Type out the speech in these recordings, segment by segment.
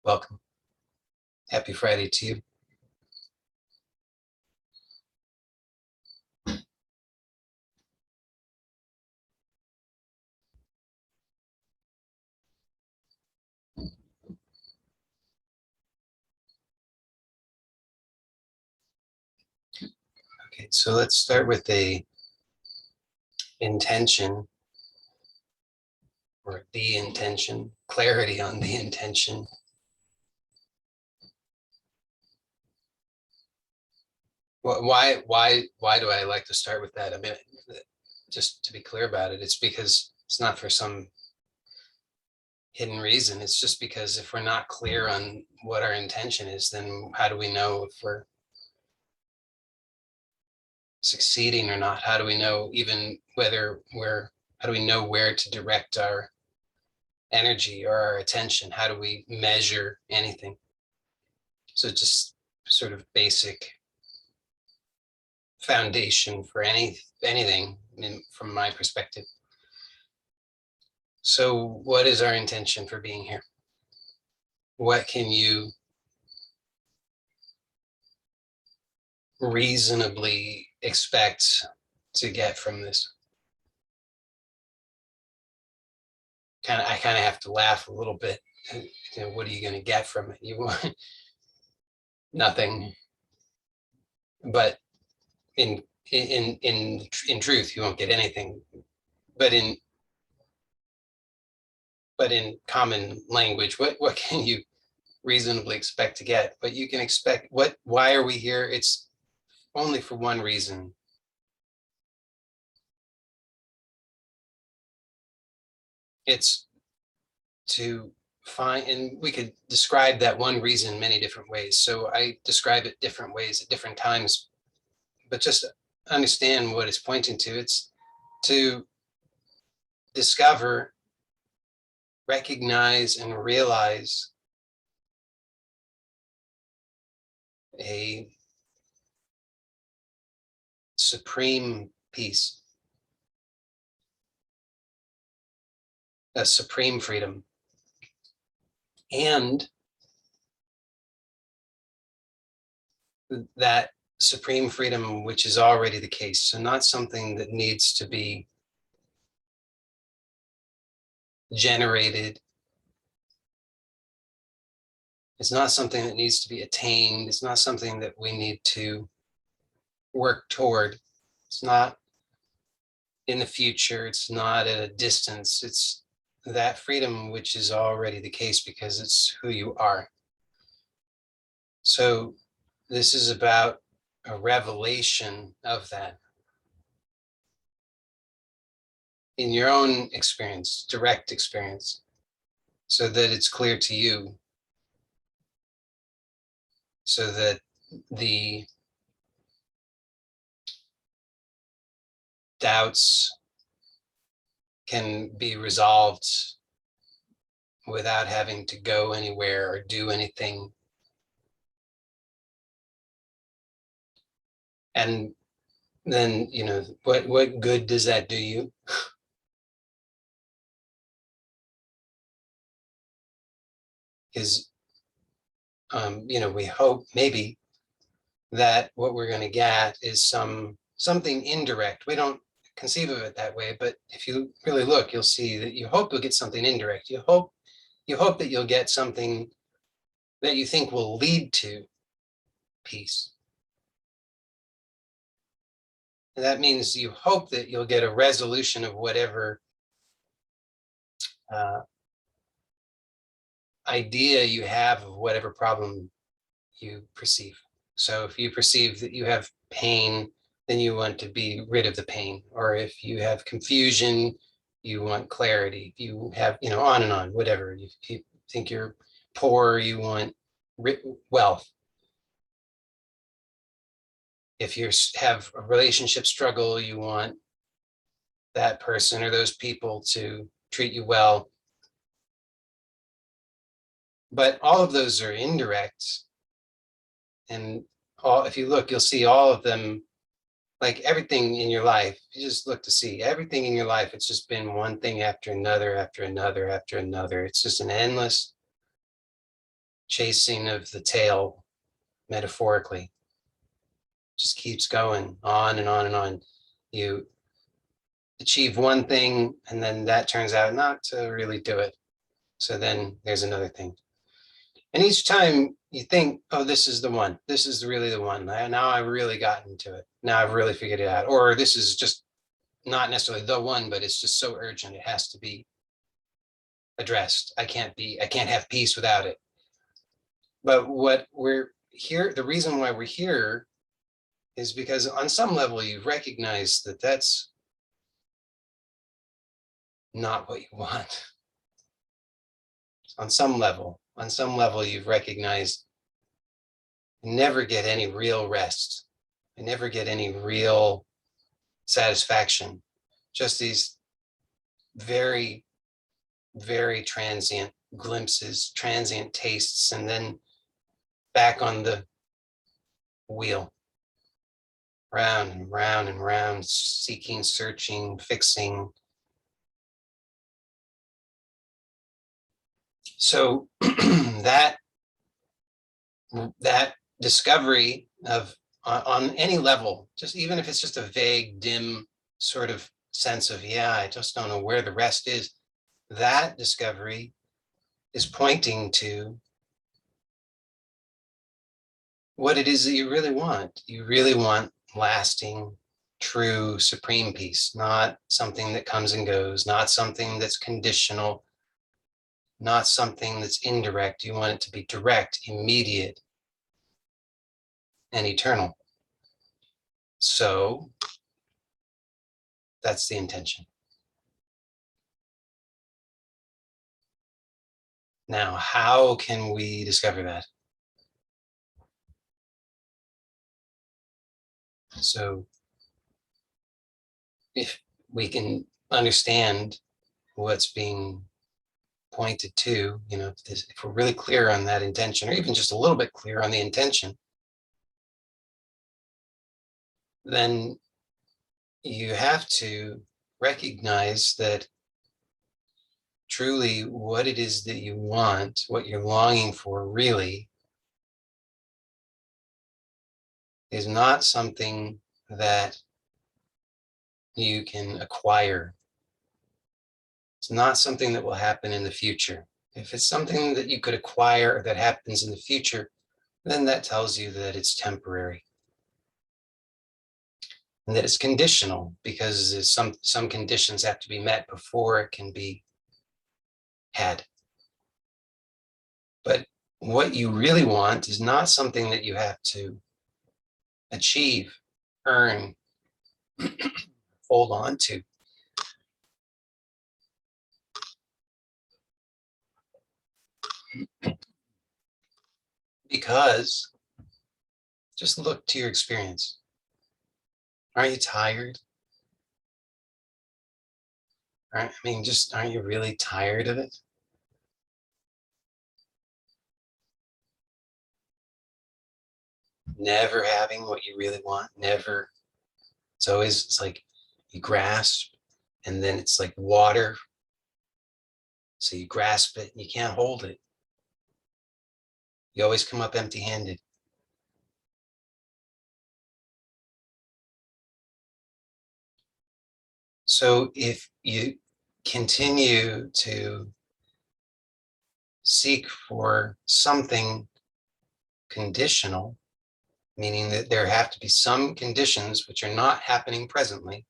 Welcome. Happy Friday to you. Okay, so let's start with a intention, or the intention, clarity on the intention. Why do I like to start with that? I mean, just to be clear about it, it's because it's not for some hidden reason. It's just because if we're not clear on what our intention is, then how do we know if we're succeeding or not? How do we know even whether how do we know where to direct our energy or our attention? How do we measure anything? So just sort of basic foundation for anything from my perspective. So what is our intention for being here? What can you reasonably expect to get from this? I kind of have to laugh a little bit. What are you going to get from it? You want nothing. But in truth, you won't get anything. But in common language, what can you reasonably expect to get? But you can expect why are we here? It's only for one reason. It's to find, and we could describe that one reason many different ways. So I describe it different ways at different times, but just understand what it's pointing to. It's to discover, recognize, and realize a supreme peace, a supreme freedom, and that supreme freedom, which is already the case. So not something that needs to be generated. It's not something that needs to be attained. It's not something that we need to work toward. It's not in the future. It's not at a distance. It's that freedom, which is already the case because it's who you are. So this is about a revelation of that in your own experience, direct experience, so that it's clear to you, so that the doubts can be resolved without having to go anywhere or do anything. And then, what good does that do you? Is, we hope maybe that what we're going to get is something indirect. We don't conceive of it that way, but if you really look, you'll see that you hope you'll get something indirect. You hope that you'll get something that you think will lead to peace. And that means you hope that you'll get a resolution of whatever idea you have of whatever problem you perceive. So if you perceive that you have pain, then you want to be rid of the pain. Or if you have confusion, you want clarity. If you have, on and on, whatever. If you think you're poor, you want wealth. If you have a relationship struggle, you want that person or those people to treat you well. But all of those are indirect. And if you look, you'll see all of them, like everything in your life. You just look to see everything in your life. It's just been one thing after another, after another, after another. It's just an endless chasing of the tail, metaphorically, just keeps going on and on and on. You achieve one thing, and then that turns out not to really do it. So then there's another thing. And each time you think, oh, this is the one. This is really the one. Now I've really gotten to it. Now I've really figured it out. Or this is just not necessarily the one, but it's just so urgent. It has to be addressed. I can't have peace without it. But what we're here, the reason why we're here is because on some level you recognize that that's not what you want. On some level you've recognized I never get any real rest. I never get any real satisfaction. Just these very, very transient glimpses, transient tastes, and then back on the wheel, round and round and round, seeking, searching, fixing. So that discovery of on any level, just even if it's just a vague, dim sort of sense of, yeah, I just don't know where the rest is, that discovery is pointing to what it is that you really want. You really want lasting, true, supreme peace, not something that comes and goes, not something that's conditional, not something that's indirect. You want it to be direct, immediate, and eternal. So that's the intention. Now, how can we discover that? So if we can understand what's being pointed to, if we're really clear on that intention, or even just a little bit clear on the intention, then you have to recognize that truly what it is that you want, what you're longing for really, is not something that you can acquire. It's not something that will happen in the future. If it's something that you could acquire or that happens in the future, then that tells you that it's temporary and that it's conditional, because some conditions have to be met before it can be had. But what you really want is not something that you have to achieve, earn, hold on to. Because just look to your experience. Aren't you tired? Aren't you really tired of it? Never having what you really want, never. It's like you grasp and then it's like water. So you grasp it and you can't hold it. You always come up empty-handed. So if you continue to seek for something conditional, meaning that there have to be some conditions which are not happening presently,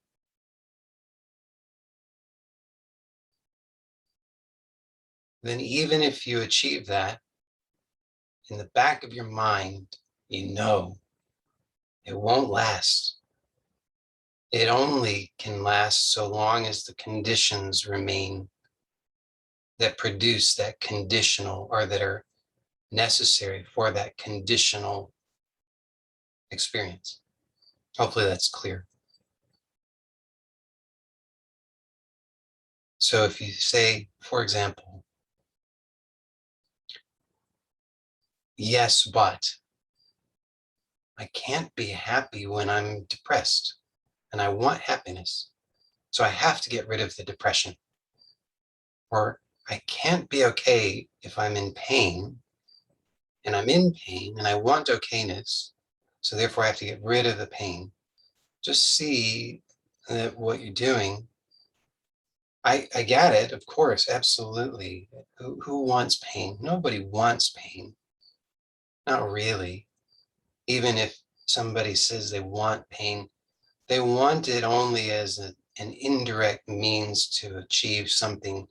then even if you achieve that, in the back of your mind, you know it won't last. It only can last so long as the conditions remain that produce that conditional, or that are necessary for that conditional experience. Hopefully that's clear. So if you say, for example, yes, but I can't be happy when I'm depressed and I want happiness, so I have to get rid of the depression. Or I can't be okay if I'm in pain, and I'm in pain and I want okayness, so therefore I have to get rid of the pain. Just see that what you're doing, I get it, of course, absolutely. Who wants pain? Nobody wants pain. Not really. Even if somebody says they want pain, they want it only as an indirect means to achieve something,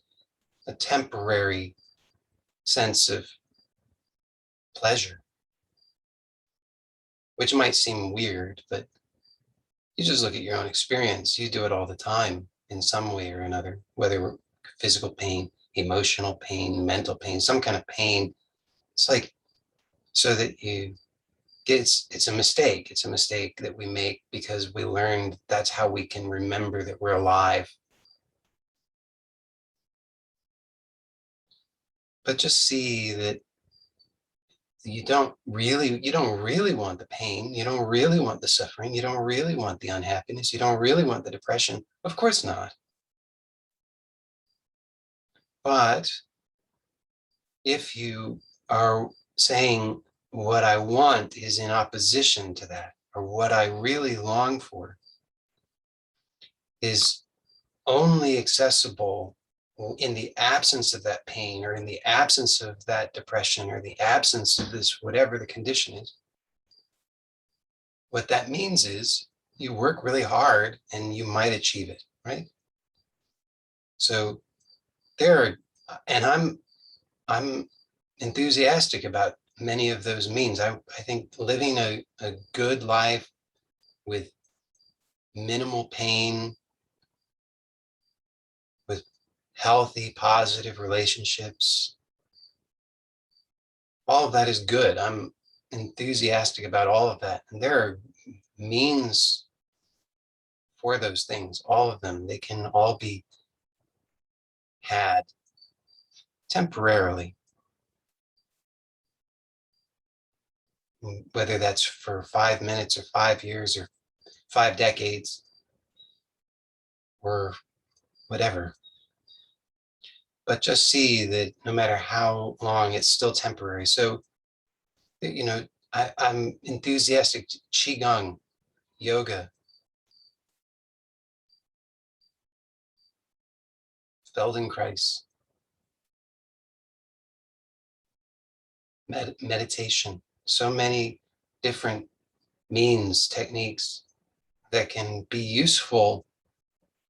a temporary sense of pleasure, which might seem weird, but you just look at your own experience. You do it all the time in some way or another, whether physical pain, emotional pain, mental pain, some kind of pain. It's like so that you get it's a mistake. It's a mistake that we make because we learned that's how we can remember that we're alive. But just see that you don't really want the pain, you don't really want the suffering, you don't really want the unhappiness, you don't really want the depression. Of course not. But if you are saying what I want is in opposition to that, or what I really long for is only accessible in the absence of that pain, or in the absence of that depression, or the absence of this, whatever the condition is, what that means is you work really hard and you might achieve it, right? So there are, and I'm enthusiastic about many of those means. I think living a good life with minimal pain, with healthy, positive relationships, all of that is good. I'm enthusiastic about all of that. And there are means for those things, all of them. They can all be had temporarily, whether that's for 5 minutes or 5 years or 5 decades or whatever. But just see that no matter how long, it's still temporary. So, I'm enthusiastic. Qigong, yoga, Feldenkrais, meditation, so many different means, techniques that can be useful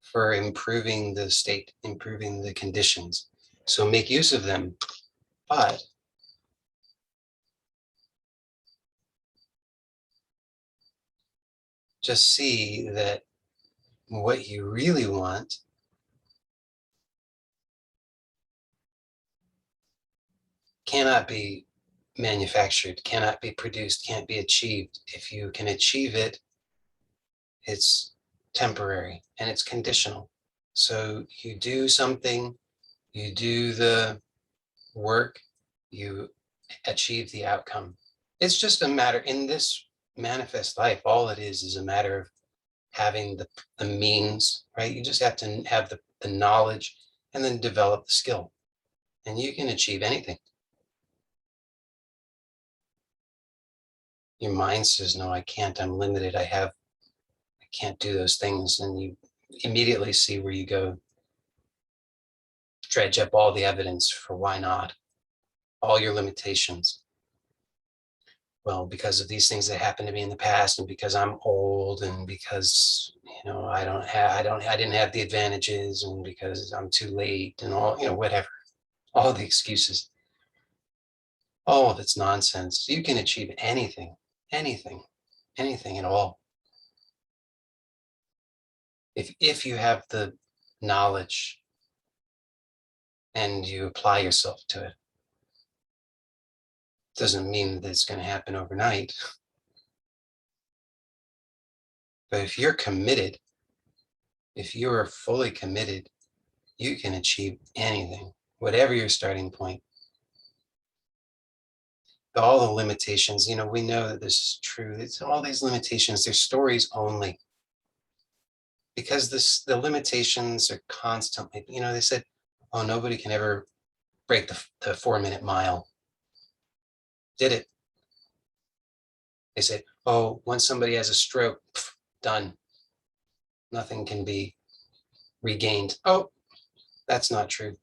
for improving the state, improving the conditions. So make use of them, but just see that what you really want cannot be manufactured, cannot be produced, can't be achieved. If you can achieve it, it's temporary and it's conditional. So you do something, you do the work, you achieve the outcome. It's just a matter in this manifest life. All it is a matter of having the means, right? You just have to have the knowledge and then develop the skill, and you can achieve anything. Your mind says, no, I can't, I'm limited, I can't do those things. And you immediately see where you go, dredge up all the evidence for why not, all your limitations. Well, because of these things that happened to me in the past, and because I'm old, and because I didn't have the advantages, and because I'm too late, and all, whatever, all the excuses, all of it's nonsense. You can achieve anything, anything, anything at all. If you have the knowledge and you apply yourself to it. Doesn't mean that it's going to happen overnight. But if you're committed, if you are fully committed, you can achieve anything, whatever your starting point. All the limitations, we know that this is true. It's all these limitations, they're stories only. Because the limitations are constantly, they said, oh, nobody can ever break the 4-minute mile. did it. They say, oh, once somebody has a stroke, done. Nothing can be regained. Oh, that's not true.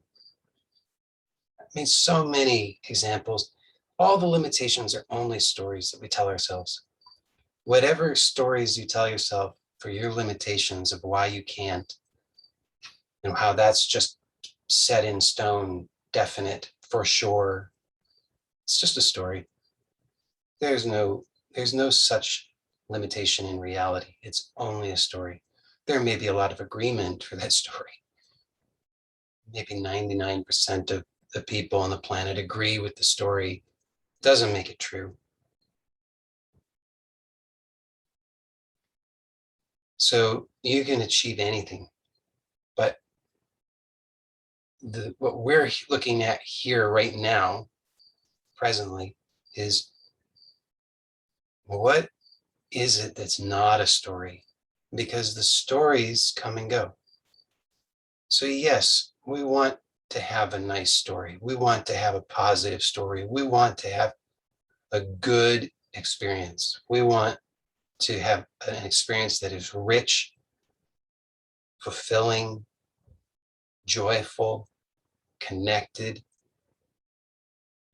I mean, so many examples. All the limitations are only stories that we tell ourselves. Whatever stories you tell yourself for your limitations of why you can't, and how that's just set in stone, definite, for sure. It's just a story. There's no, there's no such limitation in reality. It's only a story. There may be a lot of agreement for that story. Maybe 99% of the people on the planet agree with the story. Doesn't make it true. So you can achieve anything, but what we're looking at here right now, presently, is what is it that's not a story? Because the stories come and go. So yes, we want to have a nice story. We want to have a positive story. We want to have a good experience. We want to have an experience that is rich, fulfilling, joyful, connected,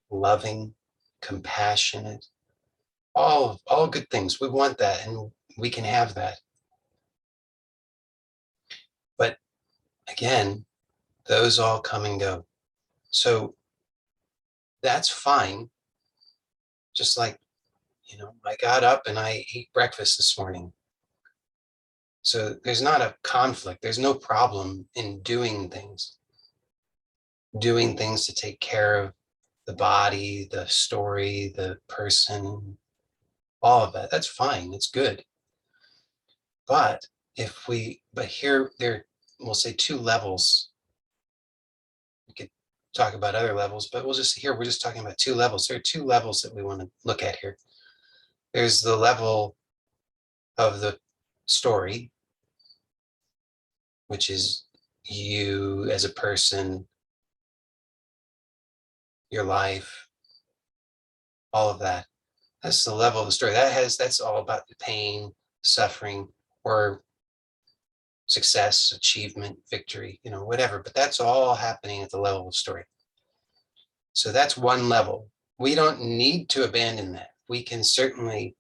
loving, compassionate, all good things. We want that, and we can have that. But again, those all come and go. So that's fine. Just like, I got up and I ate breakfast this morning. So there's not a conflict. There's no problem in doing things to take care of the body, the story, the person, all of that. That's fine. It's good. But here, we'll say two levels. We could talk about other levels, but we're just talking about two levels. There are two levels that we want to look at here. There's the level of the story, which is you as a person, your life, all of that. That's the level of the story. That's all about the pain, suffering, or success, achievement, victory, whatever. But that's all happening at the level of story. So that's one level. We don't need to abandon that. We can certainly,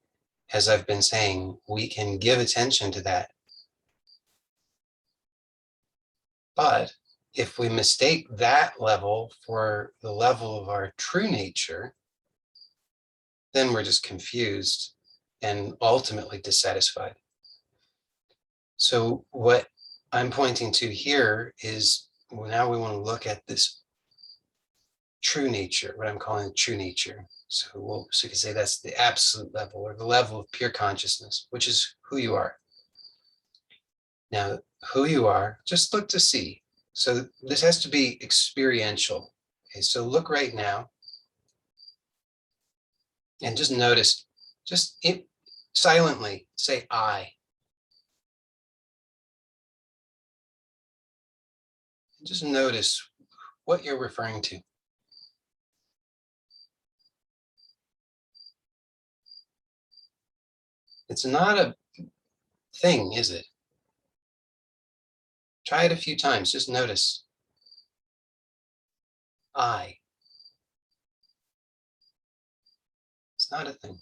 as I've been saying, we can give attention to that. But if we mistake that level for the level of our true nature, then we're just confused and ultimately dissatisfied. So what I'm pointing to here is, now we want to look at this true nature, what I'm calling true nature. So you could say that's the absolute level, or the level of pure consciousness, which is who you are. Now, who you are, just look to see. So this has to be experiential. Okay, so look right now and just notice, silently say I. And just notice what you're referring to. It's not a thing, is it? Try it a few times. Just notice I. It's not a thing.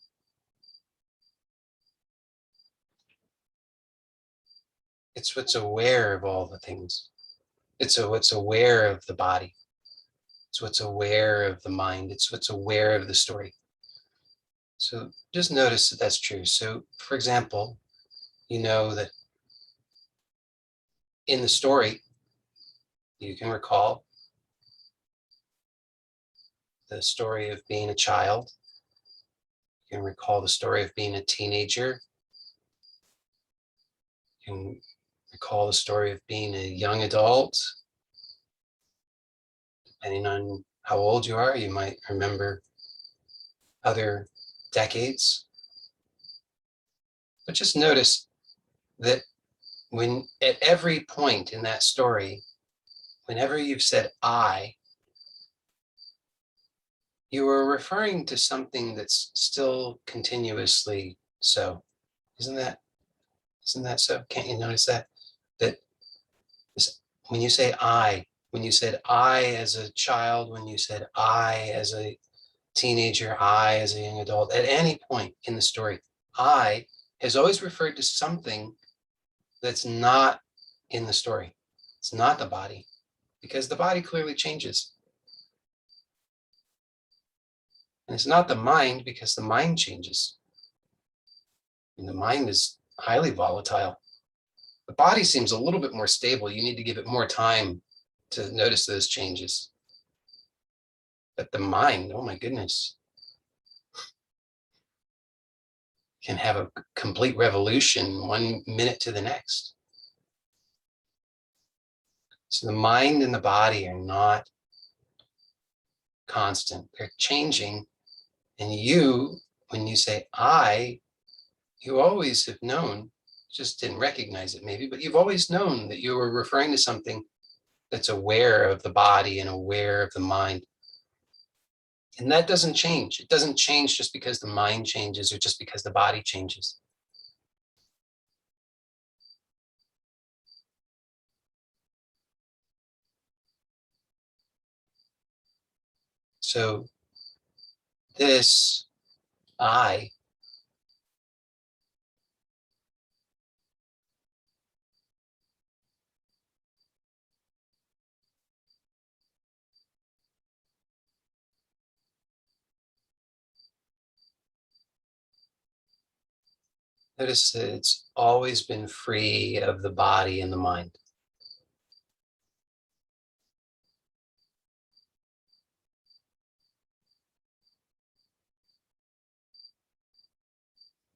It's what's aware of all the things. It's what's aware of the body. It's what's aware of the mind. It's what's aware of the story. So just notice that that's true. So for example, you know that in the story, you can recall the story of being a child. You can recall the story of being a teenager. You can recall the story of being a young adult. Depending on how old you are, you might remember other decades. But just notice that when at every point in that story, whenever you've said I, You were referring to something that's still continuously so. Isn't that isn't that so? Can't you notice that? That when you say I, when you said I as a child, when you said I as a teenager, I as a young adult, at any point in the story, I has always referred to something that's not in the story. It's not the body, because the body clearly changes. And it's not the mind, because the mind changes. And the mind is highly volatile. The body seems a little bit more stable. You need to give it more time to notice those changes. But the mind, oh my goodness, can have a complete revolution 1 minute to the next. So the mind and the body are not constant, they're changing. And you, when you say I, you always have known, just didn't recognize it maybe, but you've always known that you were referring to something that's aware of the body and aware of the mind. And that doesn't change. It doesn't change just because the mind changes or just because the body changes. So this I, notice that it's always been free of the body and the mind.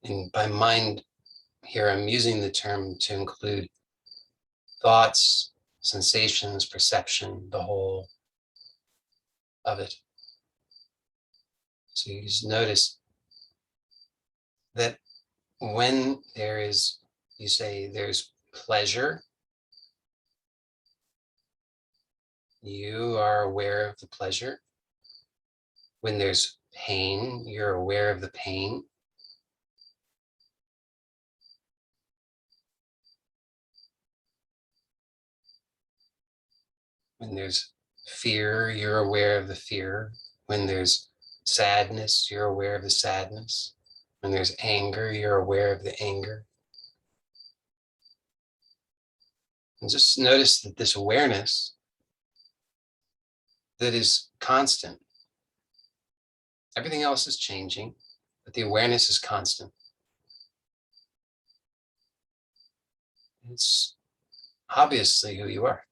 And by mind here, I'm using the term to include thoughts, sensations, perception, the whole of it. So you just notice that when there is, you say there's pleasure, you are aware of the pleasure. When there's pain, you're aware of the pain. When there's fear, you're aware of the fear. When there's sadness, you're aware of the sadness. When there's anger, you're aware of the anger. And just notice that this awareness that is constant. Everything else is changing, but the awareness is constant. It's obviously who you are.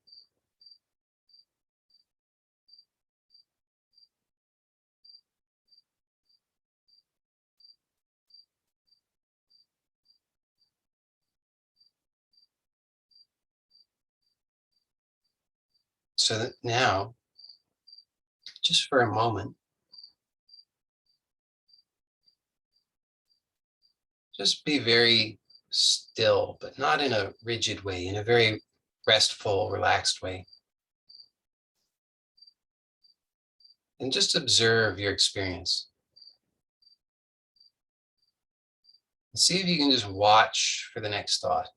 So that now, just for a moment, just be very still, but not in a rigid way, in a very restful, relaxed way. And just observe your experience. And see if you can just watch for the next thought.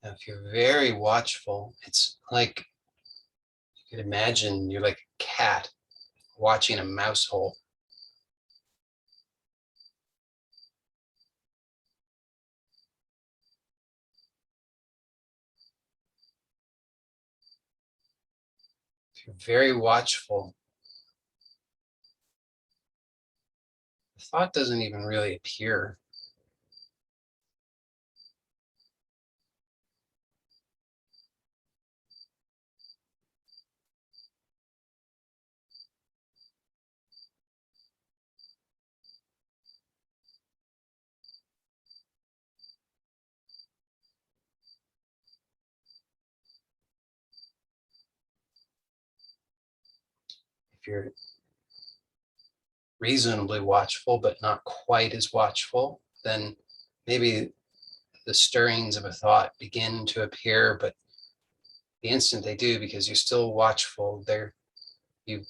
Now, if you're very watchful, it's like you could imagine you're like a cat watching a mouse hole. If you're very watchful, the thought doesn't even really appear. If you're reasonably watchful, but not quite as watchful, then maybe the stirrings of a thought begin to appear, but the instant they do, because you're still watchful, you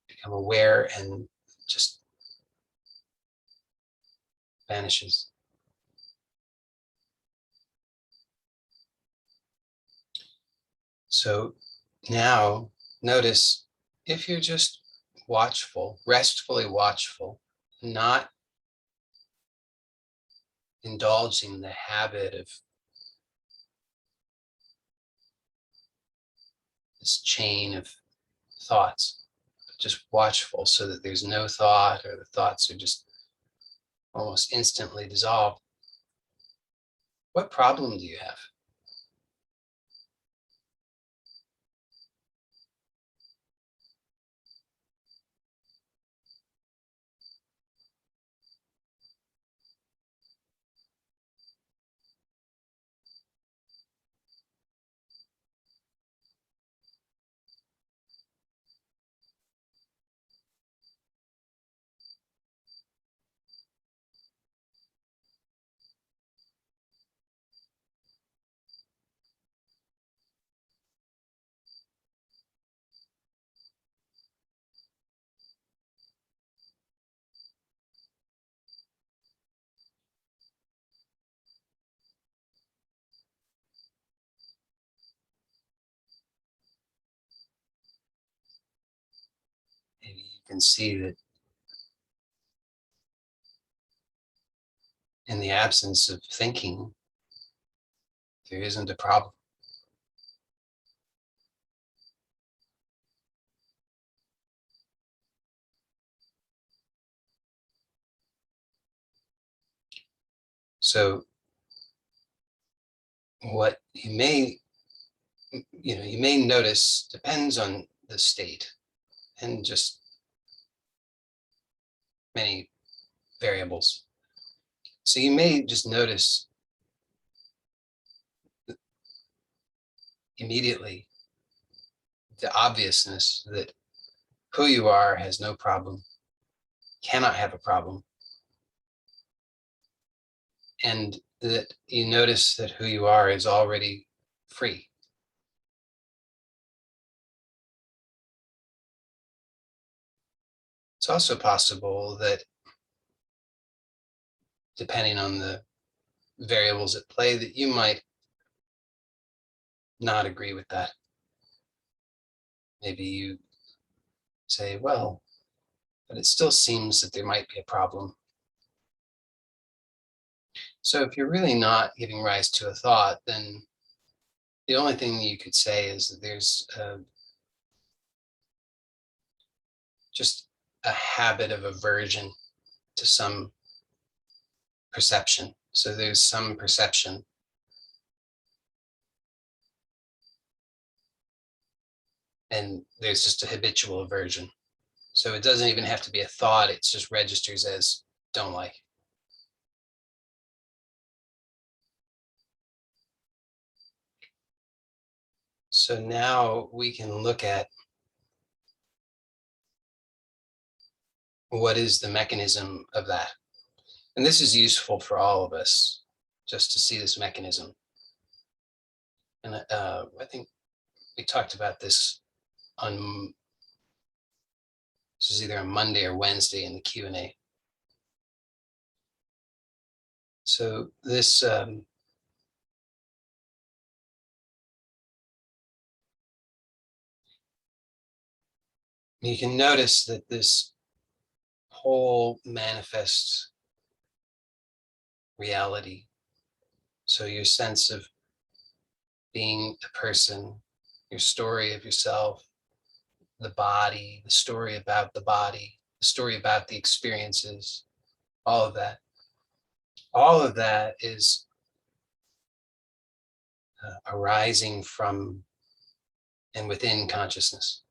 become aware and just vanishes. So now notice if you're just watchful, restfully watchful, not indulging the habit of this chain of thoughts, but just watchful so that there's no thought or the thoughts are just almost instantly dissolved. What problem do you have? Maybe you can see that in the absence of thinking, there isn't a problem. So what you may notice depends on the state and just many variables. So you may just notice immediately the obviousness that who you are has no problem, cannot have a problem, and that you notice that who you are is already free. It's also possible that depending on the variables at play, that you might not agree with that. Maybe you say, well, but it still seems that there might be a problem. So if you're really not giving rise to a thought, then the only thing you could say is that there's just a habit of aversion to some perception. So there's some perception, and there's just a habitual aversion. So it doesn't even have to be a thought, it just registers as don't like. So now we can look at what is the mechanism of that. And this is useful for all of us, just to see this mechanism. And I think we talked about this on, this is either on Monday or Wednesday in the Q&A. So this, you can notice that this whole manifest reality, so your sense of being a person, your story of yourself, the body, the story about the body, the story about the experiences, all of that is arising from and within consciousness.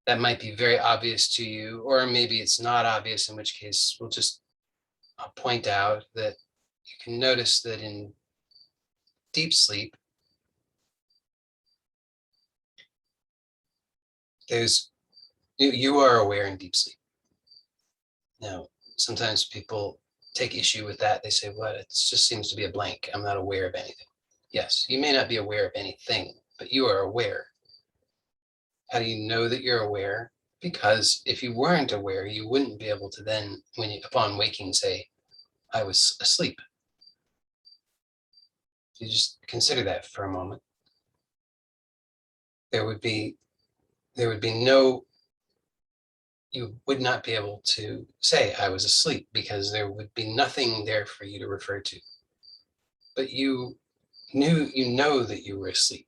That might be very obvious to you, or maybe it's not obvious, in which case we'll just point out that you can notice that in deep sleep, You are aware in deep sleep. Now, sometimes people take issue with that. They say, well, it just seems to be a blank. I'm not aware of anything. Yes, you may not be aware of anything, but you are aware. How do you know that you're aware? Because if you weren't aware, you wouldn't be able to then, upon waking, say, I was asleep. You just consider that for a moment. There would be no, you would not be able to say I was asleep because there would be nothing there for you to refer to. But you know that you were asleep.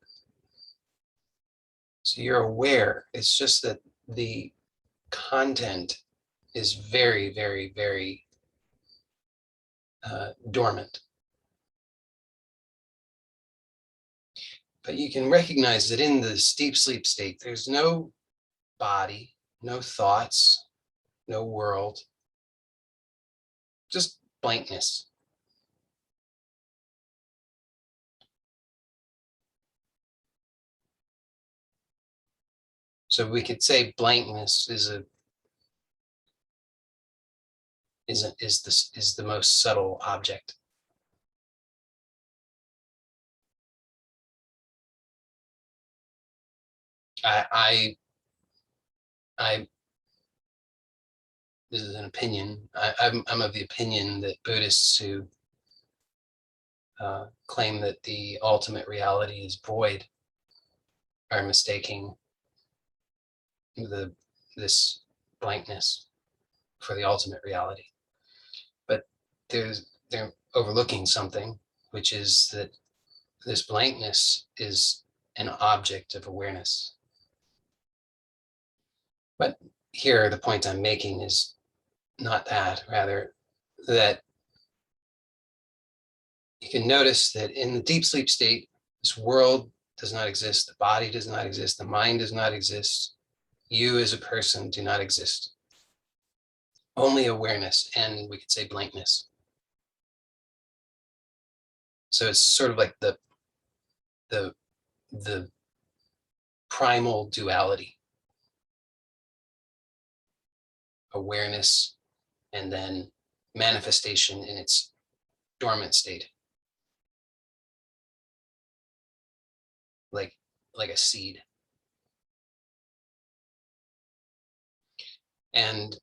So you're aware. It's just that the content is very, very, very dormant. But you can recognize that in this deep sleep state, there's no body, no thoughts, no world, just blankness. So we could say blankness is the most subtle object. I this is an opinion. I'm of the opinion that Buddhists who claim that the ultimate reality is void are mistaking this blankness for the ultimate reality. But they're overlooking something, which is that this blankness is an object of awareness. But here, the point I'm making is not that, rather that you can notice that in the deep sleep state, this world does not exist, the body does not exist, the mind does not exist, you as a person do not exist. Only awareness, and we could say blankness. So it's sort of like the primal duality, awareness, and then manifestation in its dormant state, like a seed. And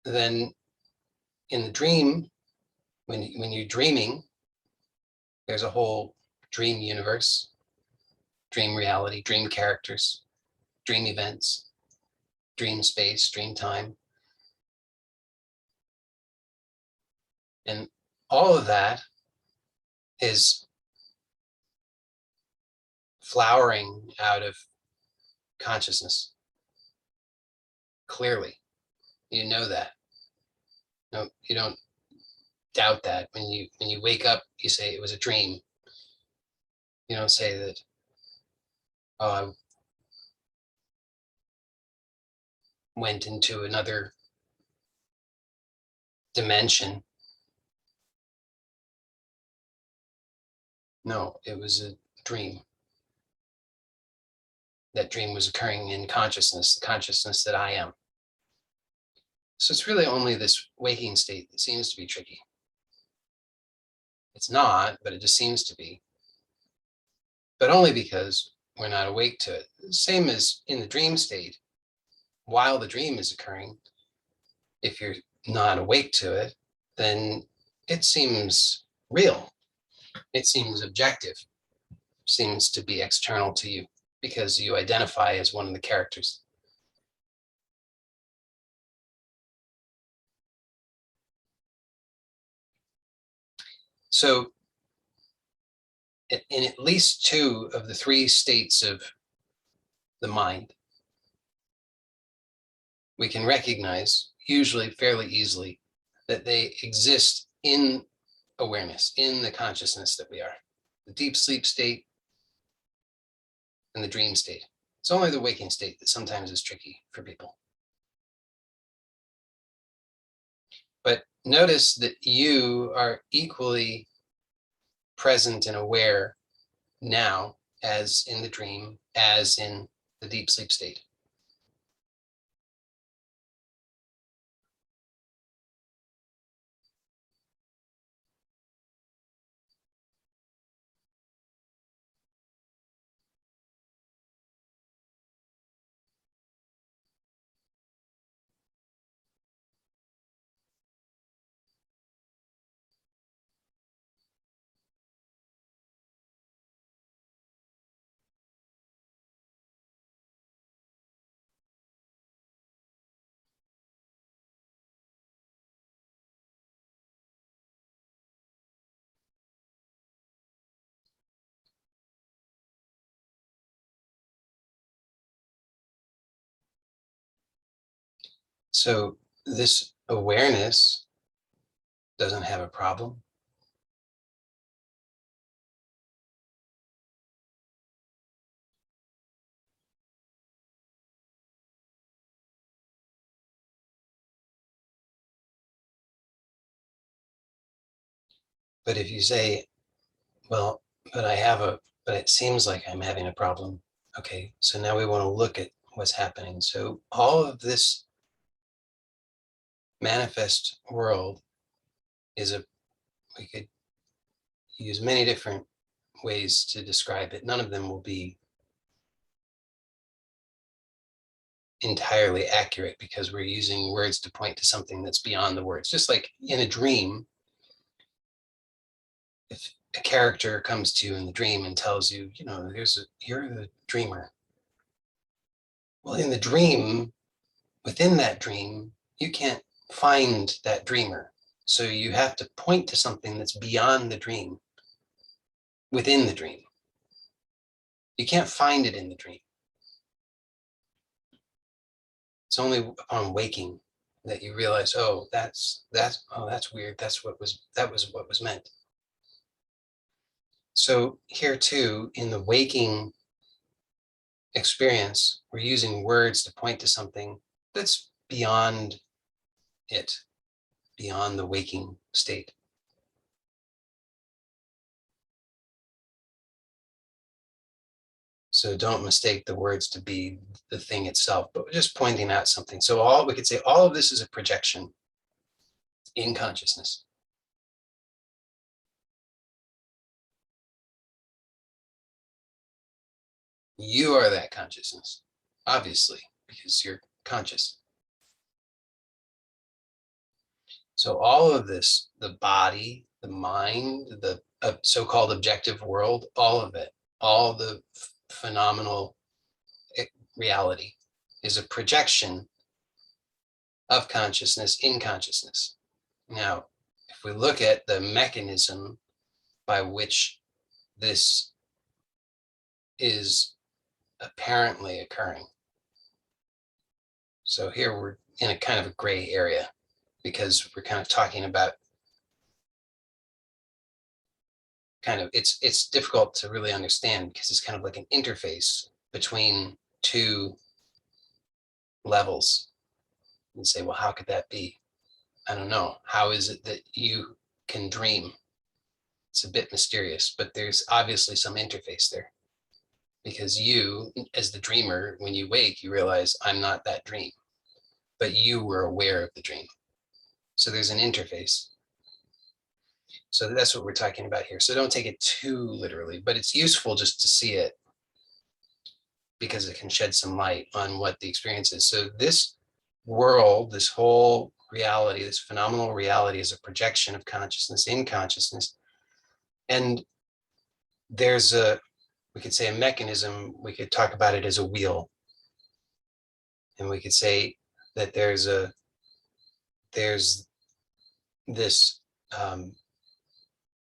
then in the dream, when you're dreaming, there's a whole dream universe, dream reality, dream characters, dream events, dream space, dream time. And all of that is flowering out of consciousness. Clearly, you know that. No, you don't doubt that. When you wake up, you say it was a dream. You don't say that, oh, I went into another dimension. No, it was a dream. That dream was occurring in consciousness, the consciousness that I am. So it's really only this waking state that seems to be tricky. It's not, but it just seems to be. But only because we're not awake to it. Same as in the dream state, while the dream is occurring, if you're not awake to it, then it seems real. It seems objective, seems to be external to you because you identify as one of the characters. So in at least two of the three states of the mind, we can recognize, usually fairly easily, that they exist in awareness, in the consciousness that we are. The deep sleep state and the dream state. It's only the waking state that sometimes is tricky for people. But notice that you are equally present and aware now as in the dream, as in the deep sleep state. So this awareness doesn't have a problem. But if you say, well, but it seems like I'm having a problem. Okay, so now we want to look at what's happening. So all of this manifest world we could use many different ways to describe it. None of them will be entirely accurate because we're using words to point to something that's beyond the words. Just like in a dream, if a character comes to you in the dream and tells you, you're the dreamer. Well, in the dream, within that dream, you can't find that dreamer. So you have to point to something that's beyond the dream, within the dream. You can't find it in the dream. It's only upon waking that you realize, oh, that's weird. That was what was meant. So here too, in the waking experience, we're using words to point to something that's beyond it, beyond the waking state. So don't mistake the words to be the thing itself, but just pointing out something. So we could say all of this is a projection in consciousness. You are that consciousness, obviously, because you're conscious. So all of this, the body, the mind, the so-called objective world, all of it, all the phenomenal reality is a projection of consciousness in consciousness. Now, if we look at the mechanism by which this is apparently occurring. So here we're in a kind of a gray area because we're kind of talking about it's difficult to really understand because it's kind of like an interface between two levels. And say, well, how could that be? I don't know. How is it that you can dream? It's a bit mysterious, but there's obviously some interface there. Because you, as the dreamer, when you wake, you realize I'm not that dream, but you were aware of the dream. So there's an interface. So that's what we're talking about here. So don't take it too literally, but it's useful just to see it because it can shed some light on what the experience is. So this world, this whole reality, this phenomenal reality is a projection of consciousness in consciousness. And we could say a mechanism, we could talk about it as a wheel. And we could say that there's this,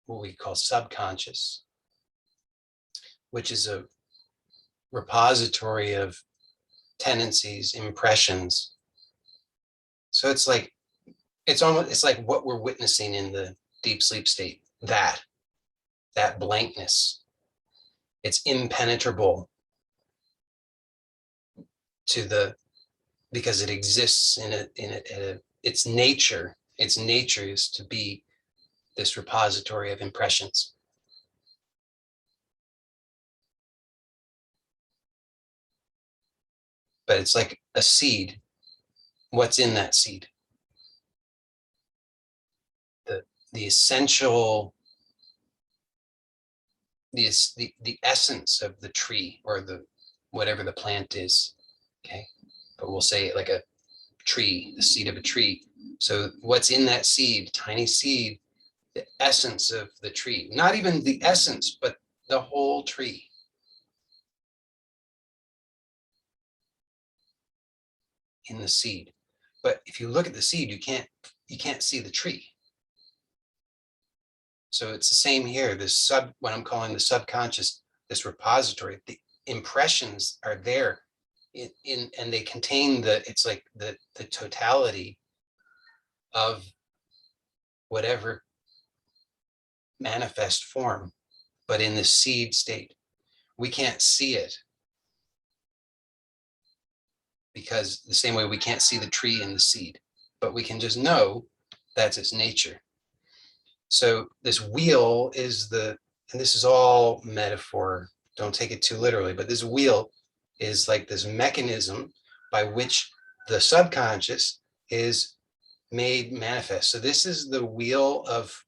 what we call subconscious, which is a repository of tendencies, impressions. So it's like what we're witnessing in the deep sleep state, that blankness. It's impenetrable because it exists its nature is to be this repository of impressions. but it's like a seed. What's in that seed? The essential, the essence of the tree, or the whatever the plant is. Okay, but we'll say it like a tree, the seed of a tree. So what's in that seed, tiny seed, the essence of the tree, not even the essence, but the whole tree. In the seed. But if you look at the seed, you can't see the tree. So it's the same here. This what I'm calling the subconscious, this repository, the impressions are there and they contain it's like the totality of whatever manifest form, but in the seed state. We can't see it because the same way we can't see the tree in the seed, but we can just know that's its nature. So this wheel is and this is all metaphor, don't take it too literally, but this wheel is like this mechanism by which the subconscious is made manifest. So this is the wheel of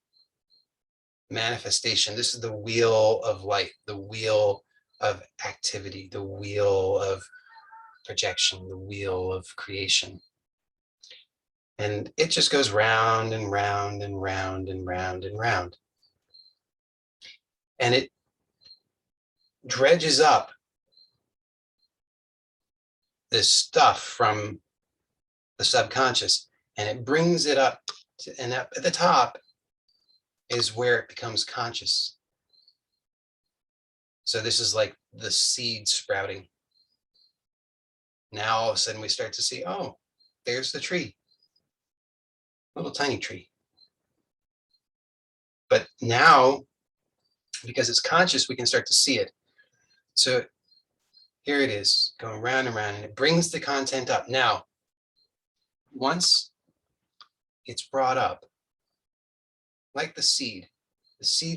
manifestation. This is the wheel of light, the wheel of activity, the wheel of projection, the wheel of creation. And it just goes round and round and round and round and round. And it dredges up this stuff from the subconscious and it brings it up and up at the top is where it becomes conscious. So this is like the seed sprouting. Now all of a sudden we start to see, oh, there's the tree, little tiny tree. But now, because it's conscious, we can start to see it. So here it is going round and round and it brings the content up. Now, once it's brought up, like the seed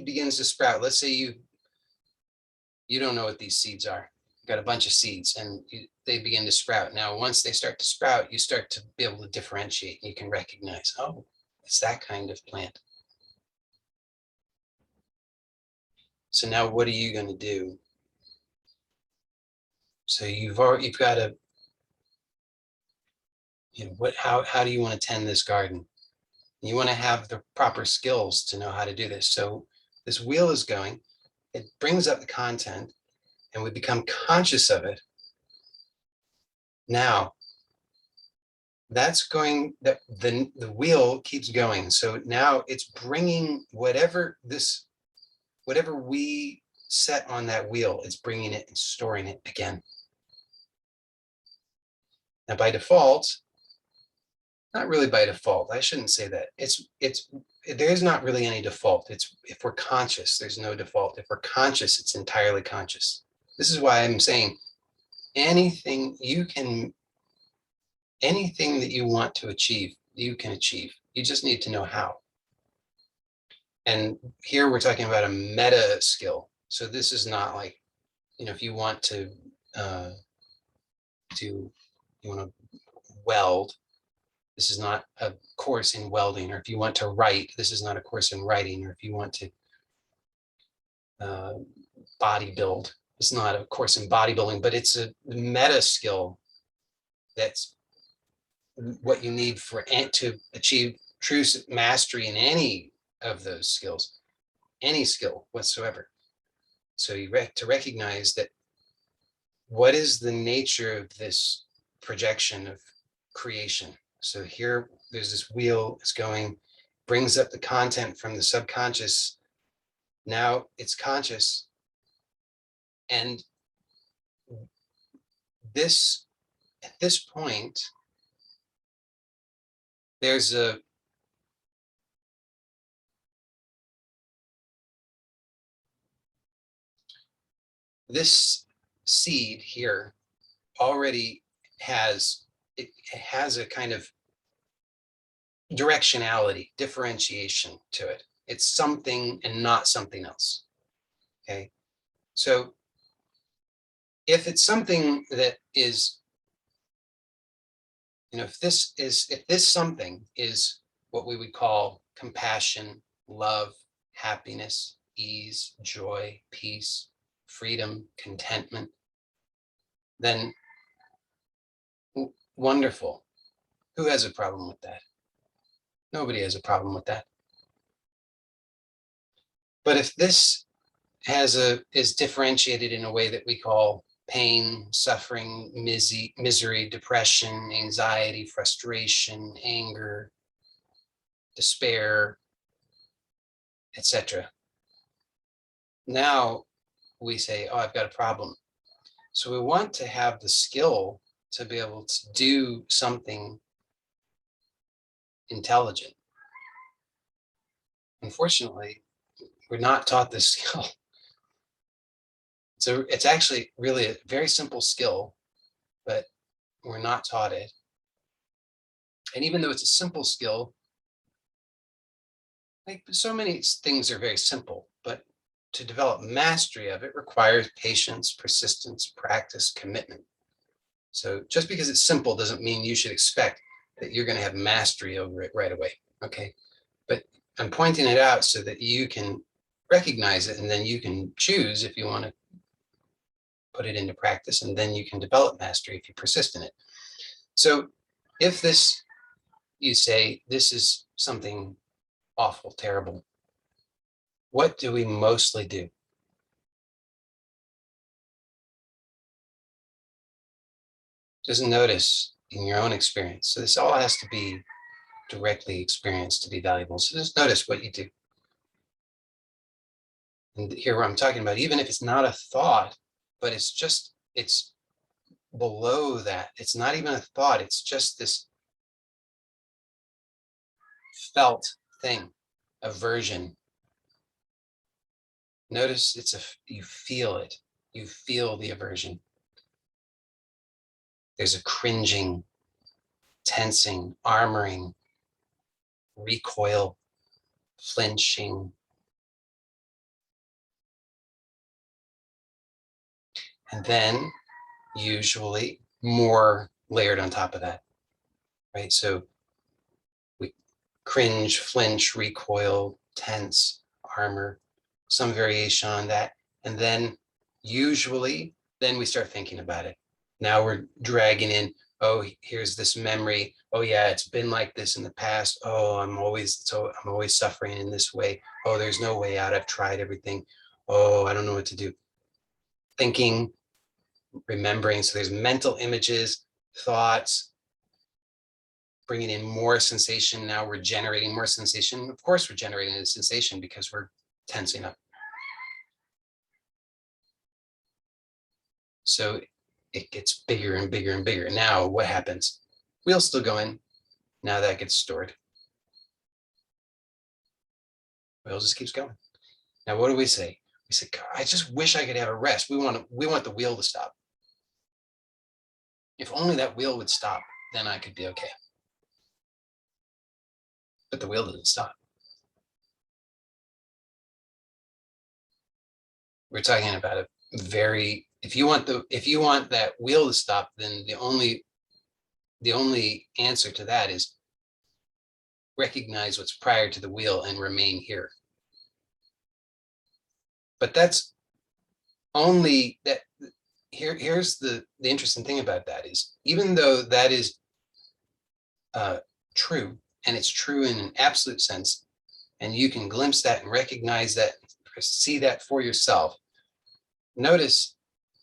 begins to sprout. Let's say you don't know what these seeds are. You've got a bunch of seeds and they begin to sprout. Now, once they start to sprout, you start to be able to differentiate. You can recognize, oh, it's that kind of plant. So now what are you going to do? So you've got to, how do you want to tend this garden? You want to have the proper skills to know how to do this. So this wheel is going, it brings up the content and we become conscious of it. Now, that's going, that the wheel keeps going. So now it's bringing whatever we set on that wheel, it's bringing it and storing it again. Now, by default, not really by default, I shouldn't say that. There is not really any default. It's if we're conscious, there's no default. If we're conscious, it's entirely conscious. This is why I'm saying anything that you want to achieve, you can achieve. You just need to know how. And here we're talking about a meta skill. So this is not like, if you want to weld, this is not a course in welding. Or if you want to write, this is not a course in writing. Or if you want to bodybuild, it's not a course in bodybuilding, but it's a meta skill. That's what you need to achieve true mastery in any of those skills, any skill whatsoever. So you to recognize that what is the nature of this projection of creation. So here there's this wheel, it's going, brings up the content from the subconscious. Now it's conscious. And at this point, there's this seed here already has a kind of directionality, differentiation to it. It's something and not something else. Okay. So if it's something that is if this something is what we would call compassion, love, happiness, ease, joy, peace, freedom, contentment, then wonderful. Who has a problem with that? Nobody has a problem with that. But if this is differentiated in a way that we call pain, suffering, misery, depression, anxiety, frustration, anger, despair, etc. Now we say, oh, I've got a problem. So we want to have the skill to be able to do something intelligent. Unfortunately, we're not taught this skill. So it's actually really a very simple skill, but we're not taught it. And even though it's a simple skill, like so many things are very simple, but to develop mastery of it requires patience, persistence, practice, commitment. So just because it's simple doesn't mean you should expect that you're going to have mastery over it right away. Okay. But I'm pointing it out so that you can recognize it, and then you can choose if you want to put it into practice, and then you can develop mastery if you persist in it. So if this, you say, this is something awful, terrible, what do we mostly do? Just notice in your own experience. So this all has to be directly experienced to be valuable. So just notice what you do. And here I'm talking about, even if it's not a thought, but it's below that. It's not even a thought. It's just this felt thing, aversion. Notice you feel it. You feel the aversion. There's a cringing, tensing, armoring, recoil, flinching. And then usually more layered on top of that, right? So we cringe, flinch, recoil, tense, armor, some variation on that. And then usually, then we start thinking about it. Now we're dragging in, oh, here's this memory. Oh yeah, it's been like this in the past. Oh, I'm always suffering in this way. Oh, there's no way out. I've tried everything. Oh, I don't know what to do. Thinking, remembering. So there's mental images, thoughts, bringing in more sensation. Now we're generating more sensation. Of course, we're generating a sensation because we're tensing up. So it gets bigger and bigger and bigger. Now what happens? Wheel's still going. Now that gets stored. Wheel just keeps going. Now what do we say? We say, God, I just wish I could have a rest. We want the wheel to stop. If only that wheel would stop, then I could be okay. But the wheel doesn't stop. We're talking about a very, if you want that wheel to stop, then the only answer to that is recognize what's prior to the wheel and remain here. But that's only that. Here's the interesting thing about that is, even though that is true, and it's true in an absolute sense, and you can glimpse that and recognize that, see that for yourself, notice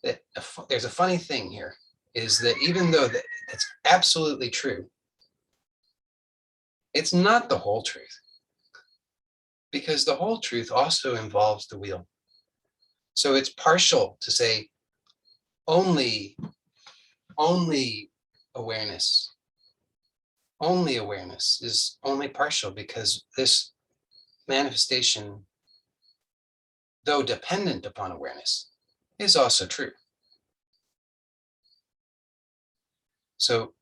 that there's a funny thing here, is that even though that's absolutely true, it's not the whole truth, because the whole truth also involves the wheel. So it's partial to say only awareness. Only awareness is only partial, because this manifestation, though dependent upon awareness, is also true. So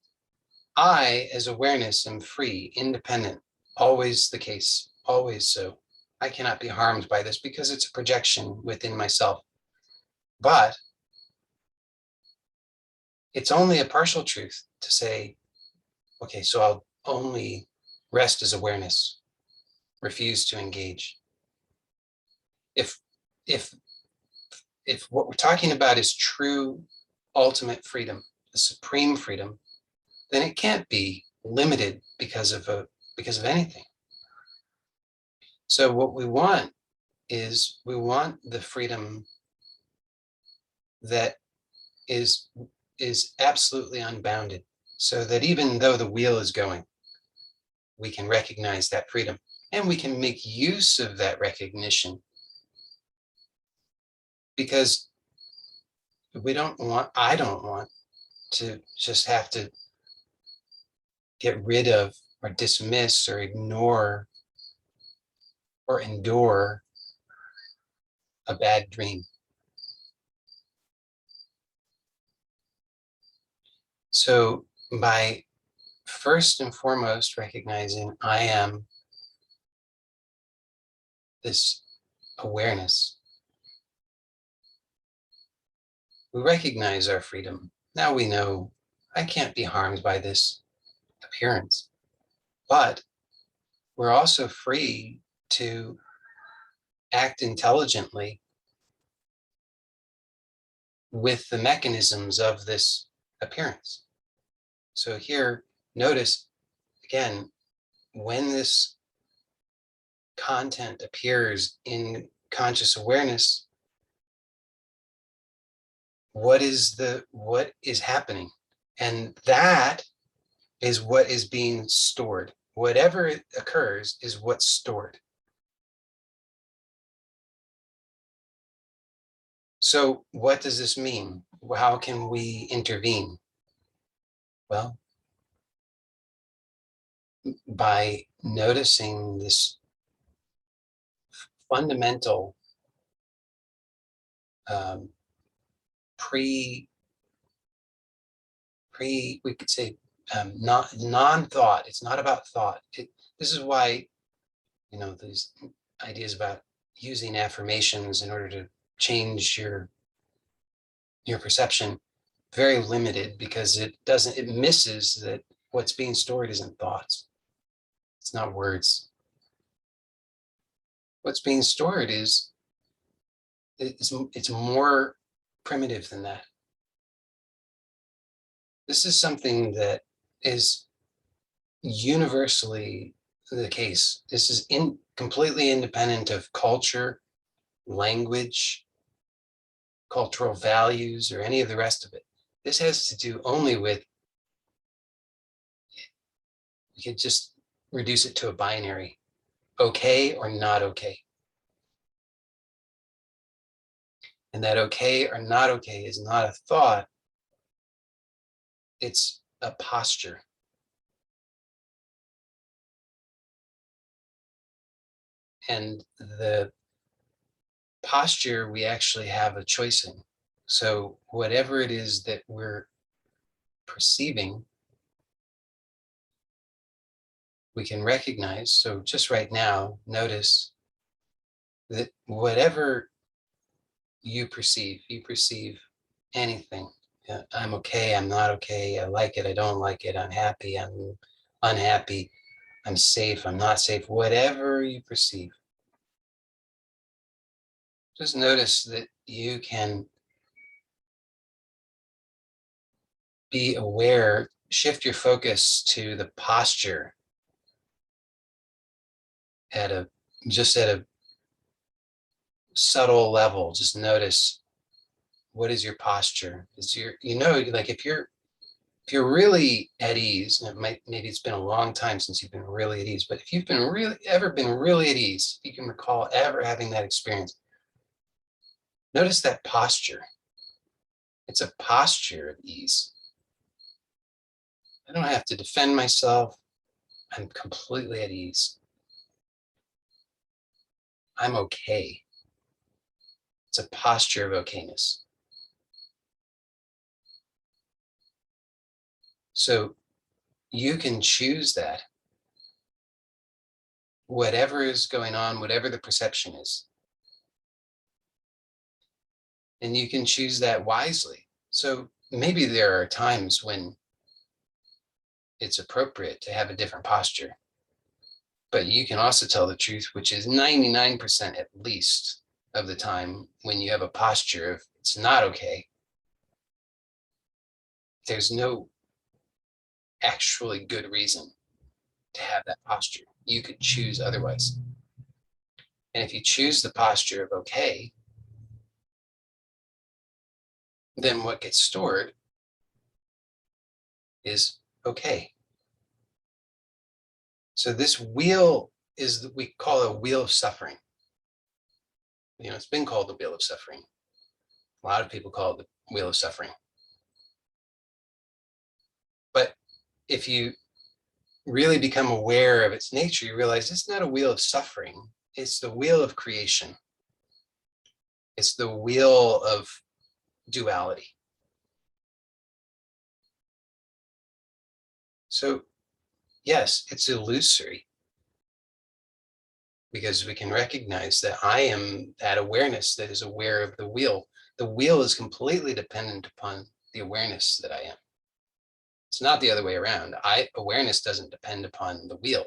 I, as awareness, am free, independent, always the case, always so. I cannot be harmed by this because it's a projection within myself. But it's only a partial truth to say Okay, so I'll only rest as awareness, refuse to engage. If if if what we're talking about is true ultimate freedom, the supreme freedom, then it can't be limited because of anything. So what we want is we want the freedom that is is absolutely unbounded, so that even though the wheel is going, we can recognize that freedom and we can make use of that recognition, because I don't want to just have to get rid of or dismiss or ignore or endure a bad dream. So by first and foremost recognizing I am this awareness, we recognize our freedom. Now we know I can't be harmed by this appearance, but we're also free to act intelligently with the mechanisms of this appearance. So here, notice again, when this content appears in conscious awareness, what is happening? And that is what is being stored. Whatever occurs is what's stored. So what does this mean? How can we intervene? Well, by noticing this fundamental um, pre we could say not non-thought. It's not about thought. This is why, these ideas about using affirmations in order to change your perception, very limited, because it misses that what's being stored isn't thoughts. It's not words. What's being stored it's more primitive than that. This is something that is universally the case. This is completely independent of culture, language, cultural values, or any of the rest of it. This has to do only with, you could just reduce it to a binary, okay or not okay. And that okay or not okay is not a thought, it's a posture. And the posture we actually have a choice in. So whatever it is that we're perceiving, we can recognize. So just right now, notice that whatever you perceive anything. I'm okay, I'm not okay, I like it, I don't like it, I'm happy, I'm unhappy, I'm safe, I'm not safe, whatever you perceive. Just notice that you can be aware, shift your focus to the posture at a subtle level. Just notice, what is your posture? Is like if you're really at ease, and maybe it's been a long time since you've been really at ease, but if you've been really at ease, if you can recall ever having that experience, notice that posture. It's a posture of ease. I don't have to defend myself. I'm completely at ease. I'm okay. It's a posture of okayness. So you can choose that, whatever is going on, whatever the perception is. And you can choose that wisely. So maybe there are times when it's appropriate to have a different posture. But you can also tell the truth, which is 99% at least of the time when you have a posture of it's not okay. There's no actually good reason to have that posture. You could choose otherwise. And if you choose the posture of okay, then what gets stored is okay. So this wheel is we call a wheel of suffering. It's been called the wheel of suffering. A lot of people call it the wheel of suffering. But if you really become aware of its nature, you realize it's not a wheel of suffering. It's the wheel of creation. It's the wheel of duality. So yes, it's illusory because we can recognize that I am that awareness that is aware of the wheel. The wheel is completely dependent upon the awareness that I am. It's not the other way around. Awareness doesn't depend upon the wheel.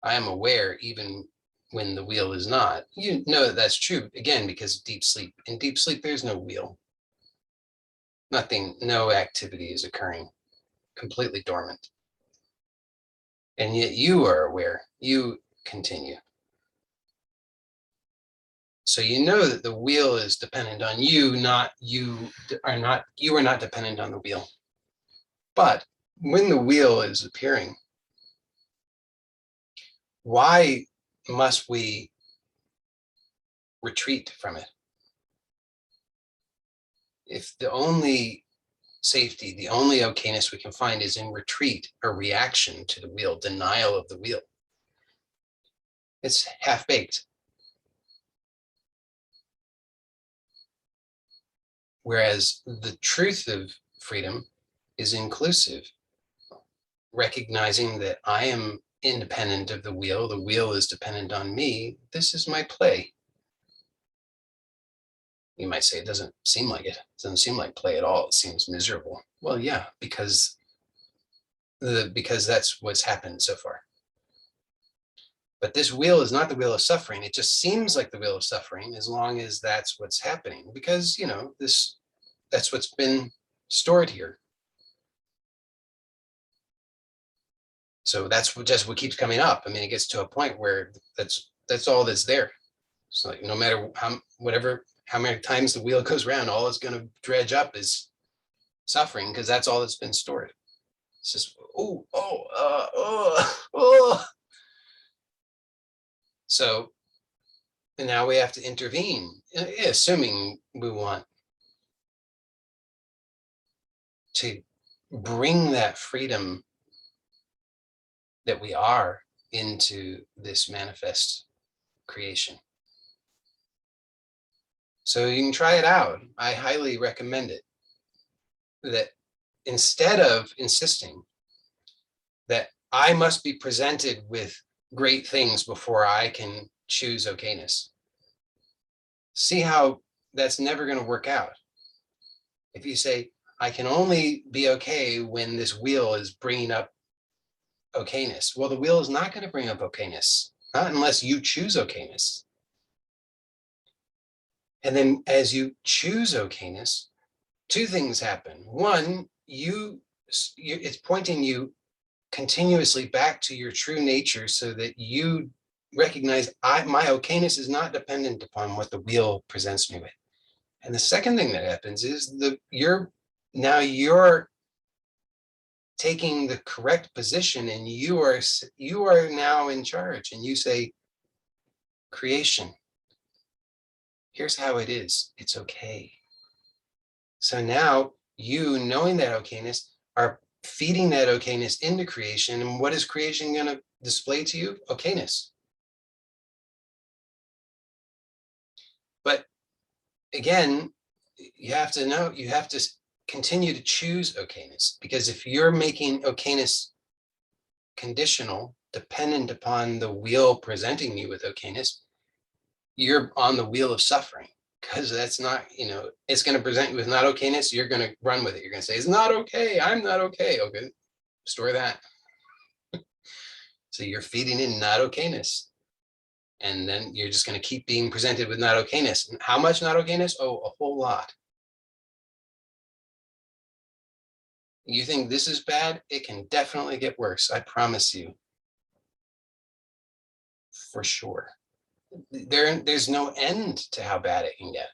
I am aware even when the wheel is not. You know that that's true, again, because of deep sleep. In deep sleep, there's no wheel. Nothing, no activity is occurring, completely dormant. And yet you are aware, you continue. So you know that the wheel is dependent on you, you are not dependent on the wheel. But when the wheel is appearing, why must we retreat from it? If the only safety, the only okayness we can find is in retreat or reaction to the wheel, denial of the wheel, it's half-baked. Whereas the truth of freedom is inclusive, recognizing that I am independent of the wheel is dependent on me. This is my play. You might say it doesn't seem like it. It doesn't seem like play at all. It seems miserable. Well, yeah, because that's what's happened so far. But this wheel is not the wheel of suffering. It just seems like the wheel of suffering as long as that's what's happening, because that's what's been stored here. So that's what keeps coming up. I mean, it gets to a point where that's all that's there. It's like no matter how many times the wheel goes around, all it's going to dredge up is suffering, because that's all that's been stored. It's just oh. So and now we have to intervene, assuming we want to bring that freedom that we are into this manifest creation. So you can try it out. I highly recommend it. That instead of insisting that I must be presented with great things before I can choose okayness, see how that's never going to work out. If you say, I can only be okay when this wheel is bringing up okayness, well, the wheel is not going to bring up okayness, not unless you choose okayness. And then as you choose okayness, two things happen. One, it's pointing you continuously back to your true nature, so that you recognize my okayness is not dependent upon what the wheel presents me with. And the second thing that happens is you're taking the correct position, and you are now in charge, and you say, creation, here's how it is. It's okay. So now you, knowing that okayness, are feeding that okayness into creation. And what is creation going to display to you? Okayness. But again, you have to continue to choose okayness, because if you're making okayness conditional, dependent upon the wheel presenting you with okayness, you're on the wheel of suffering, because that's not, it's going to present you with not okayness. You're going to run with it. You're going to say, it's not okay. I'm not okay. Okay. Store that. So you're feeding in not okayness. And then you're just going to keep being presented with not okayness. And how much not okayness? Oh, a whole lot. You think this is bad? It can definitely get worse. I promise you. For sure. There's no end to how bad it can get.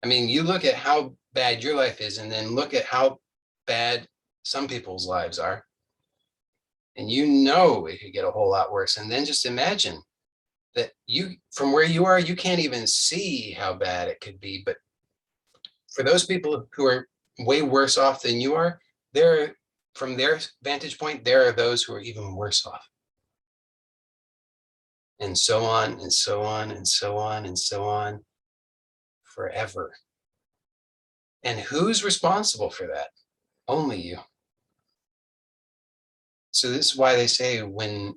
I mean, you look at how bad your life is and then look at how bad some people's lives are. And you know it could get a whole lot worse. And then just imagine that you, from where you are, you can't even see how bad it could be. But for those people who are way worse off than you are, they're, from their vantage point, there are those who are even worse off. And so on and so on and so on and so on forever. And who's responsible for that? Only you. So this is why they say when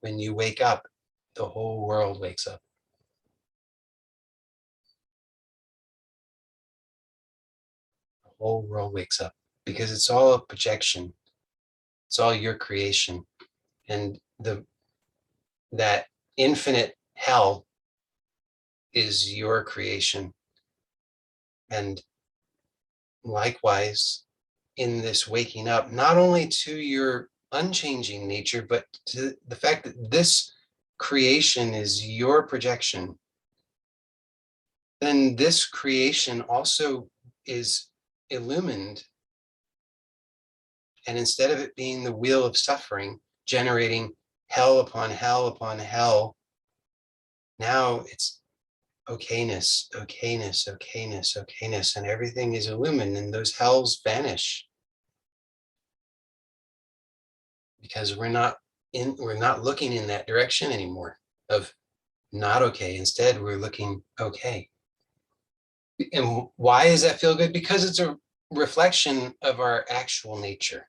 you wake up, the whole world wakes up. The whole world wakes up because it's all a projection. It's all your creation. And that infinite hell is your creation. And likewise, in this waking up, not only to your unchanging nature, but to the fact that this creation is your projection, then this creation also is illumined. And instead of it being the wheel of suffering, generating hell upon hell upon hell, now it's okayness, okayness, okayness, okayness, and everything is illumined and those hells vanish. Because we're not looking in that direction anymore of not okay. Instead, we're looking okay. And why does that feel good? Because it's a reflection of our actual nature.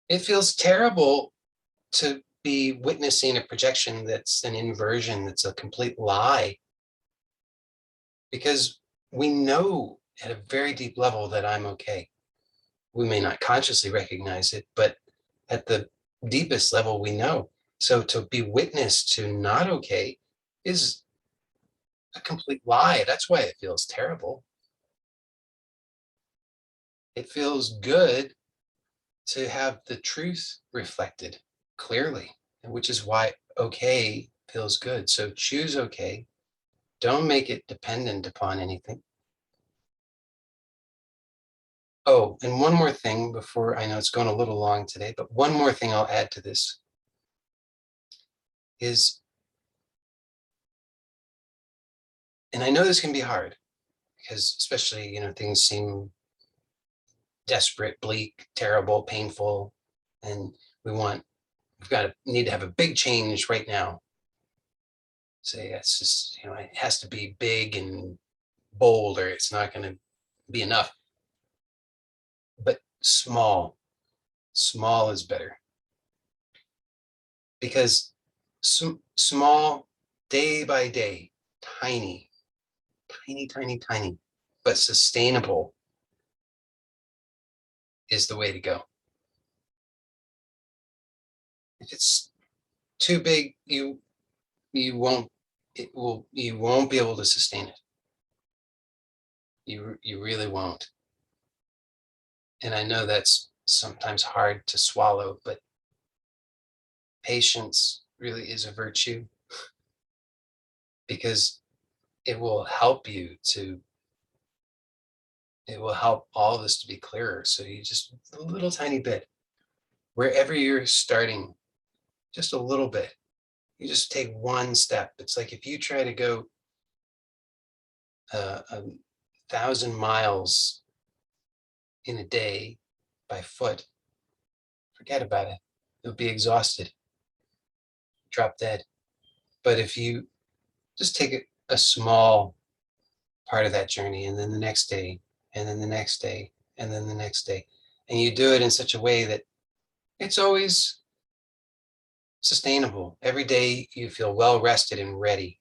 It feels terrible to be witnessing a projection that's an inversion, that's a complete lie. Because we know at a very deep level that I'm okay. We may not consciously recognize it, but at the deepest level, we know. So to be witness to not okay is a complete lie. That's why it feels terrible. It feels good to have the truth reflected clearly, which is why okay feels good. So choose okay. Don't make it dependent upon anything. Oh, and one more thing before, I know it's going a little long today, but one more thing I'll add to this is, and I know this can be hard because especially, things seem desperate, bleak, terrible, painful, and we've need to have a big change right now. Say it's just, it has to be big and bold or it's not going to be enough. But small is better because small, day by day, tiny, but sustainable is the way to go. If it's too big, you won't be able to sustain it. You really won't. And I know that's sometimes hard to swallow, but patience really is a virtue because it will help all of this to be clearer. So you just a little tiny bit, wherever you're starting, just a little bit, you just take one step. It's like if you try to go 1,000 miles in a day by foot, forget about it. You'll be exhausted, drop dead. But if you just take a small part of that journey, and then the next day, and then the next day, and then the next day, and you do it in such a way that it's always sustainable. Every day you feel well rested and ready.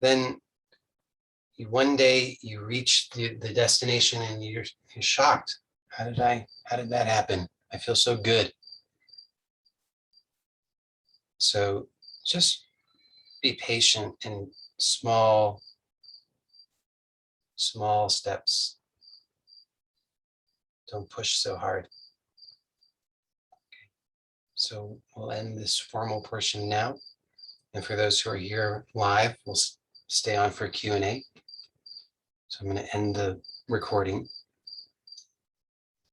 Then one day you reach the destination and you're shocked. How did that happen? I feel so good. So just be patient in small steps. Don't push so hard. So we'll end this formal portion now. And for those who are here live, we'll stay on for Q&A. So I'm going to end the recording.